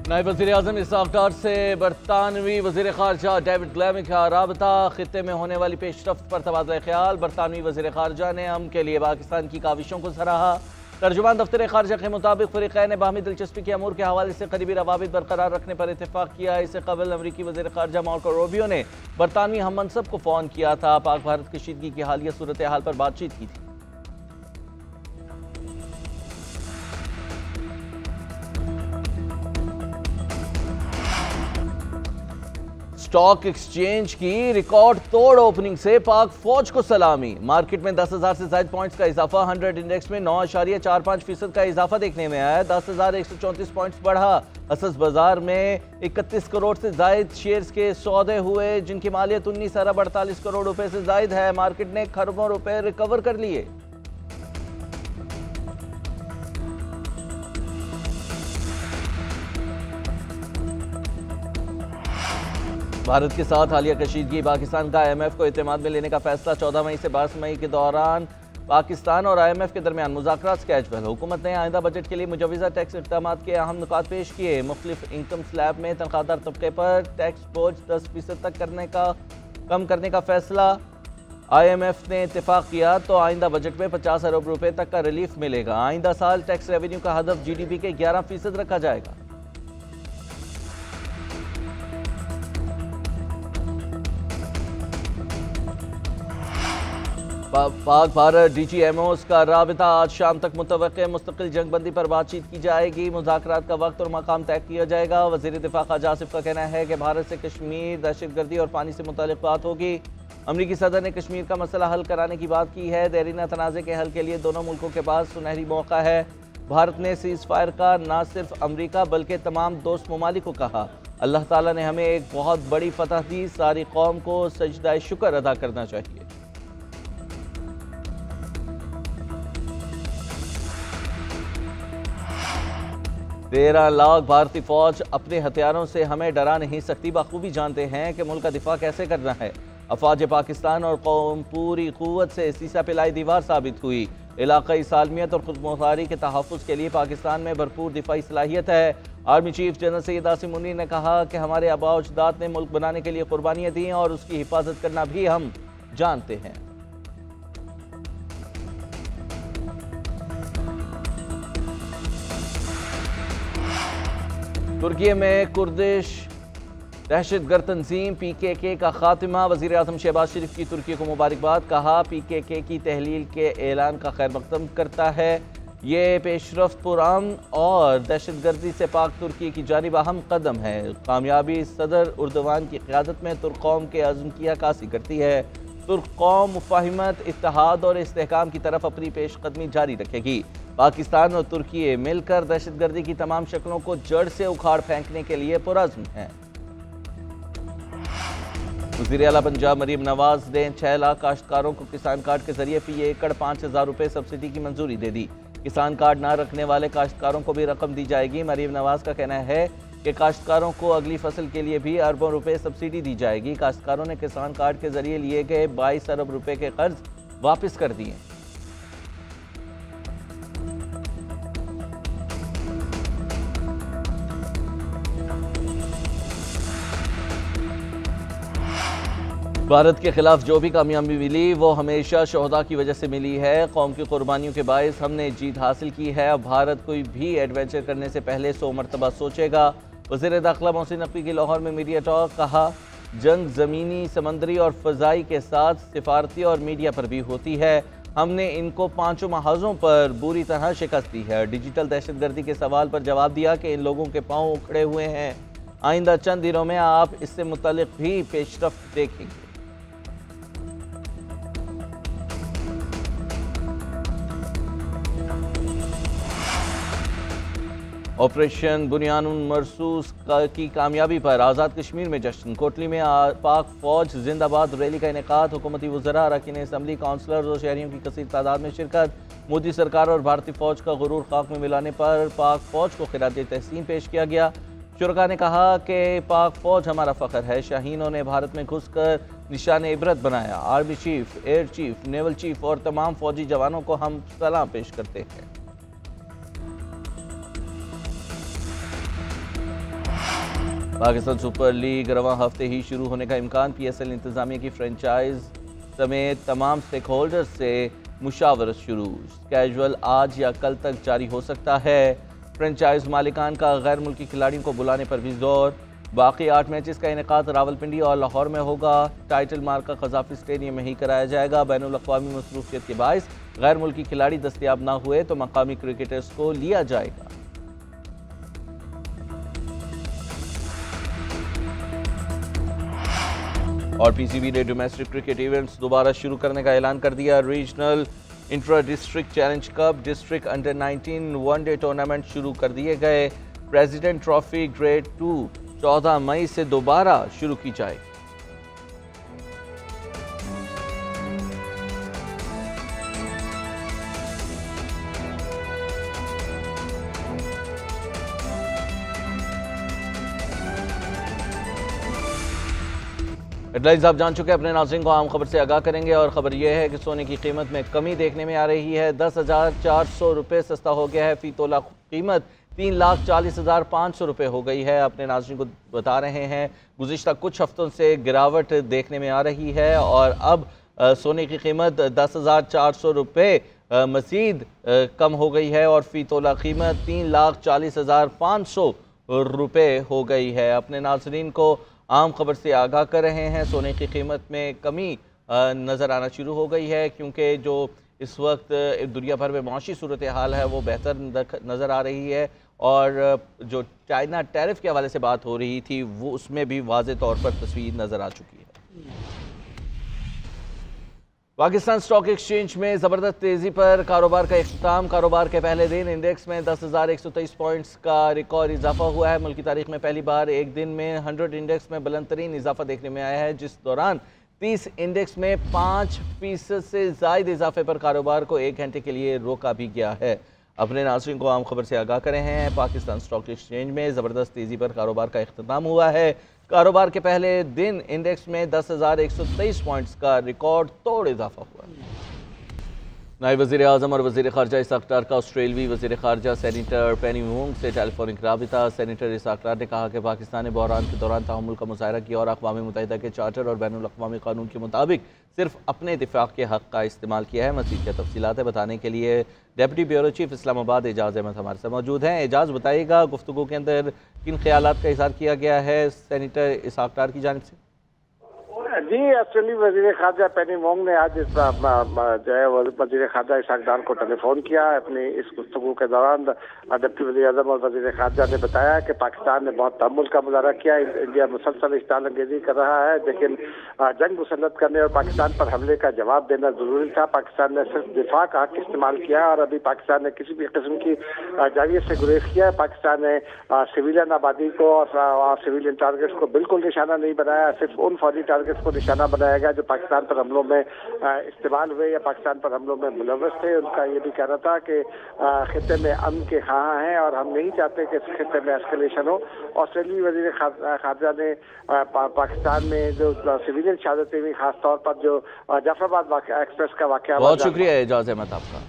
नायब वज़ीर-ए-आज़म इसहाक़ डार से बरतानवी वज़ीर ख़ारजा डेविड ग्लैमी का राबता, ख़ित्ते में होने वाली पेशरफ्त पर तबादला ख्याल। बरतानवी वज़ीर ख़ारजा ने अमन के लिए पाकिस्तान की काविशों को सराहा। तर्जुमान दफ्तर ख़ारजा के मुताबिक फ़रीक़ैन ने बाहमी दिलचस्पी के अमूर के हवाले से करीबी रवाबित बरकरार रखने पर इत्तेफ़ाक़ किया। इससे कबल अमरीकी वज़ीर ख़ारजा मार्को रूबियो ने बरतानवी हम मनसब को फ़ोन किया था। पाक भारत कशीदगी की हालिया सूरत हाल पर बातचीत की थी। स्टॉक एक्सचेंज की रिकॉर्ड तोड़ ओपनिंग से पाक फौज को सलामी। मार्केट में 10,000 से ज्यादा पॉइंट्स का इजाफा। 100 इंडेक्स में 9.45% का इजाफा देखने में आया। 10,134 पॉइंट्स बढ़ा। असस बाजार में 31 करोड़ से जायद शेयर्स के सौदे हुए, जिनकी मालियत 19 अरब 48 करोड़ रुपए से जायद है। मार्केट ने खरबों रुपए रिकवर कर लिए। भारत के साथ हालिया कशीदगी। पाकिस्तान का IMF को एतमाद में लेने का फैसला। 14 मई से 22 मई के दौरान पाकिस्तान और IMF के दरमियान मुज़ाकरात स्केजुअल। हुकूमत ने आइंदा बजट के लिए मुजवज़ा टैक्स इक़दाम के अहम नुकात पेश किए। मुख्तलिफ इनकम स्लैब में तनख्वाहदार तबके पर टैक्स बोझ 10% तक कम करने का फैसला। IMF ने इत्तेफाक किया तो आइंदा बजट में 50 अरब रुपए तक का रिलीफ मिलेगा। आइंदा साल टैक्स रेवेन्यू का हदफ GDP के 11% रखा जाएगा। पाक भारत DGMOs का राबिता। आज शाम तक मुतवक्के मुस्तकिल जंगबंदी पर बातचीत की जाएगी। मुज़ाकरात का वक्त और मकाम तय किया जाएगा। वज़ीर दिफा ख़ाजा आसिफ का कहना है कि भारत से कश्मीर, दहशतगर्दी और पानी से मुताल्लिक़ बात होगी। अमरीकी सदर ने कश्मीर का मसला हल कराने की बात की है। देरीना तनाज़े के हल के लिए दोनों मुल्कों के पास सुनहरी मौका है। भारत ने सीज़ फायर का न सिर्फ अमरीका बल्कि तमाम दोस्त ममालिक को कहा। अल्लाह ताला ने हमें एक बहुत बड़ी फतह दी। सारी कौम को सजदा शुक्र अदा करना चाहिए। 13 लाख भारतीय फौज अपने हथियारों से हमें डरा नहीं सकती। बखूबी जानते हैं कि मुल्क का दिफा कैसे करना है। अफवाज पाकिस्तान और कौम पूरी क़ुव्वत से सीसा पिलाई दीवार साबित हुई। इलाक़ाई सालमियत और खुदमुख्तारी के तहफ़्फ़ुज़ के लिए पाकिस्तान में भरपूर दिफाई सलाहियत है। Army chief general Syed Asim Munir ने कहा कि हमारे आबा और अजदाद ने मुल्क बनाने के लिए कुर्बानियाँ दी और उसकी हिफाजत करना भी हम जानते हैं। तुर्की में कुर्दिश दहशतगर्द तंजीम PKK का खात्मा। वज़ीर-ए-आज़म शहबाज शरीफ की तुर्की को मुबारकबाद। कहा PKK की तहलील के ऐलान का खैर मकदम करता है। ये पेशरफ्त पुरअमन और दहशतगर्दी से पाक तुर्की की जानिब अहम कदम है। कामयाबी सदर उर्दवान की क़यादत में तुर्क कौम के अज़्म की अक्कासी करती है। तुर्क कौम मुफ़ाहिमत, इत्तेहाद और इस्तेहकाम की तरफ अपनी पेशकदमी जारी रखेगी। पाकिस्तान और तुर्की मिलकर दहशतगर्दी की तमाम शक्लों को जड़ से उखाड़ फेंकने के लिए पुरअज़्म हैं। वज़ीर आला पंजाब मरीम नवाज ने 6 लाख काश्तकारों को किसान कार्ड के जरिए फी एकड़ 5,000 रुपये सब्सिडी की मंजूरी दे दी। किसान कार्ड ना रखने वाले काश्तकारों को भी रकम दी जाएगी। मरीम नवाज का कहना है कि काश्तकारों को अगली फसल के लिए भी अरबों रुपए सब्सिडी दी जाएगी। काश्तकारों ने किसान कार्ड के जरिए लिए गए 22 अरब रुपए के कर्ज वापस कर दिए। भारत के खिलाफ जो भी कामयाबी मिली वो हमेशा शोहदा की वजह से मिली है। कौम की कुर्बानियों के बायस हमने जीत हासिल की है। अब भारत कोई भी एडवेंचर करने से पहले 100 मरतबा सोचेगा। वज़ीर दाखिला मोहसिन नकवी की लाहौर में मीडिया टॉक। कहा जंग ज़मीनी, समंदरी और फ़ज़ाई के साथ सिफारती और मीडिया पर भी होती है। हमने इनको 5 महाजों पर बुरी तरह शिकस्त दी है। डिजिटल दहशतगर्दी के सवाल पर जवाब दिया कि इन लोगों के पाँव उखड़े हुए हैं। आइंदा चंद दिनों में आप इससे मुतल्लिक़ भी पेशरफ्त देखेंगे। ऑपरेशन बुनियानुन मरसूस की कामयाबी पर आज़ाद कश्मीर में जश्न। कोटली में पाक फौज जिंदाबाद रैली का इनेकाद। हुकूमती वज़रा, अरकान असम्बली, काउंसलर और शहरियों की कसीर तादाद में शिरकत। मोदी सरकार और भारतीय फौज का गुरूर खाक में मिलाने पर पाक फौज को खिराज तहसीन पेश किया गया। शुरका ने कहा कि पाक फौज हमारा फ़ख्र है। शाहीनों ने भारत में घुसकर निशान इबरत बनाया। Army chief, air chief, naval chief और तमाम फौजी जवानों को हम सलाम पेश करते हैं। पाकिस्तान सुपर लीग रवां हफ्ते ही शुरू होने का इम्कान। PSL इंतजामिया की फ्रेंचाइज समेत तमाम स्टेक होल्डर्स से मुशावरत शुरू। कैजुअल आज या कल तक जारी हो सकता है। फ्रेंचाइज मालिकान का गैर मुल्की खिलाड़ियों को बुलाने पर भी जोर। बाकी 8 मैचेस का इनेकाद रावलपिंडी और लाहौर में होगा। टाइटल मार्का कजाफी स्टेडियम में ही कराया जाएगा। बैनुल अक़वामी मसरूफियत के बाइस गैर मुल्की खिलाड़ी दस्तयाब ना हुए तो मकामी क्रिकेटर्स को लिया जाएगा। और PCB ने डोमेस्टिक क्रिकेट इवेंट्स दोबारा शुरू करने का ऐलान कर दिया। Regional intra district challenge cup, district under 19 one day tournament शुरू कर दिए गए। प्रेसिडेंट ट्रॉफी ग्रेड 2 14 मई से दोबारा शुरू की जाएगी। हेडलाइंस आप जान चुके हैं। अपने नाज़रीन को आम खबर से आगाह करेंगे और ख़बर यह है कि सोने की कीमत में कमी देखने में आ रही है। 10,400 रुपये सस्ता हो गया है। फी तोला कीमत 3,40,500 रुपये हो गई है। अपने नाज़रीन को बता रहे हैं गुज़िश्ता कुछ हफ्तों से गिरावट देखने में आ रही है और अब सोने की कीमत 10,400 रुपये मज़ीद कम हो गई है और फी तोला कीमत 3,40,500 रुपये हो गई है। अपने नाज़रीन को आम खबर से आगाह कर रहे हैं। सोने की कीमत में कमी नज़र आना शुरू हो गई है क्योंकि जो इस वक्त दुनिया भर में माशी सूरत हाल है वो बेहतर नज़र आ रही है और जो चाइना टैरिफ के हवाले से बात हो रही थी वो उसमें भी वाज़े तौर पर तस्वीर नज़र आ चुकी है। पाकिस्तान स्टॉक एक्सचेंज में ज़बरदस्त तेज़ी पर कारोबार का इख्तिताम। कारोबार के पहले दिन इंडेक्स में 10,123 पॉइंट्स का रिकॉर्ड इजाफा हुआ है। मुल्क की तारीख में पहली बार एक दिन में 100 इंडेक्स में बुलंद तरीन इजाफा देखने में आया है, जिस दौरान 30 इंडेक्स में 5% से ज़ायद इजाफे पर कारोबार को 1 घंटे के लिए रोका भी गया है। अपने नाज़रीन को आम खबर से आगाह कर रहे हैं। पाकिस्तान स्टॉक एक्सचेंज में ज़बरदस्त तेज़ी पर कारोबार का इख्तिताम हुआ है। कारोबार के पहले दिन इंडेक्स में 10,123 पॉइंट्स का रिकॉर्ड तोड़ इजाफा हुआ। नायब वज़ीर आज़म और वज़ीर ख़ारजा इसाक डार का ऑस्ट्रेलवी वज़ीर ख़ारजा सेनेटर पेनी वोंग से टेलीफोनिक राबिता। सेनेटर इसाक डार ने कहा कि पाकिस्तान ने बहरान के दौरान तहम्मुल का मुज़ाहरा किया और अक़वाम मुत्तहिदा के चार्टर और बैनुल अक़वामी क़ानून के मुताबिक सिर्फ अपने दिफ़ा के हक़ का इस्तेमाल किया है। मज़ीद क्या तफ़सीलात बताने के लिए डिप्टी ब्यूरो चीफ इस्लामाबाद एजाज़ अहमद हमारे साथ मौजूद हैं। एजाज़, बताइएगा गुफ्तगू के अंदर किन ख्यालात का इज़हार किया गया है सेनेटर इसाक डार की जानिब से? जी, ऑस्ट्रेलियाई वज़ीर ख़ारजा पेनी वोंग ने आज जो है वज़ीर ख़ारजा इसाक डार को टेलीफोन किया। अपनी इस गुफ्तगू के दौरान डिप्टी वज़ीर आज़म और वज़ीर ख़ारजा ने बताया कि पाकिस्तान ने बहुत तहम्मुल का मुज़ाहरा किया। इंडिया मुसलसल इश्ताल अंगेज़ी कर रहा है, लेकिन जंग मुसल्लत करने और पाकिस्तान पर हमले का जवाब देना ज़रूरी था। पाकिस्तान ने सिर्फ दिफा का हक़ इस्तेमाल किया और अभी पाकिस्तान ने किसी भी किस्म की जावियत से गुरेज किया है। पाकिस्तान ने सिविलियन आबादी को और सिविलियन टारगेट्स को बिल्कुल निशाना नहीं बनाया। सिर्फ उन फौजी टारगेट्स को निशाना बनाया गया जो पाकिस्तान पर हमलों में इस्तेमाल हुए या पाकिस्तान पर हमलों में मुलव्वस थे। उनका ये भी कहना था कि खित्ते में अमन के ख़्वाह हैं और हम नहीं चाहते कि इस खित्ते में एस्केलेशन हो। ऑस्ट्रेलियाई वज़ीर ख़ारजा ने पाकिस्तान में जो सिविलियन शहादतें हुई, खासतौर पर जो जाफराबाद एक्सप्रेस का वाक़या। बहुत शुक्रिया एजाज़ अहमद आपका।